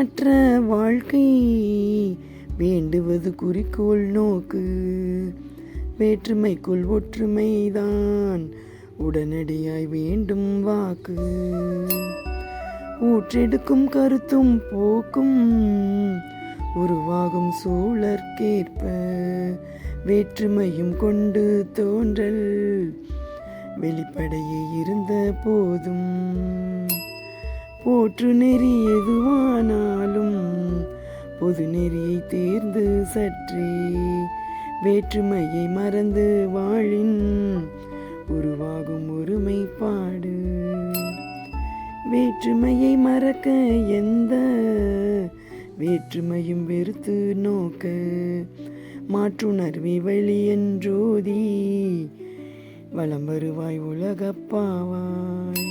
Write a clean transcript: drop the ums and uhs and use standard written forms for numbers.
மாசற்ற வாழ்க்கை வேண்டுவது குறிக்கோள் நோக்கு. வேற்றுமைக்குள் ஒற்றுமைதான் உடனடியாய் வேண்டும் வாக்கு. ஊற்றெடுக்கும் கருத்தும் போக்கும் உருவாகும் சூழற்கேற்ப வேற்றுமையும் கொண்டு தோன்றல் வெளிப்படையே இருந்த போதும். போற்று நெறி எதுவானாலும் பொது நெறியை தேர்ந்து சற்றே வேற்றுமையை மறந்து வாழின் உருவாகும் ஒருமைப்பாடு. வேற்றுமையை மறக்க எந்த வேற்றுமையும் வெறுத்து நோக்க மாற்றுணர்வி வழியன்றோதி வலம் வருவாய் உலகப்பாவாய்.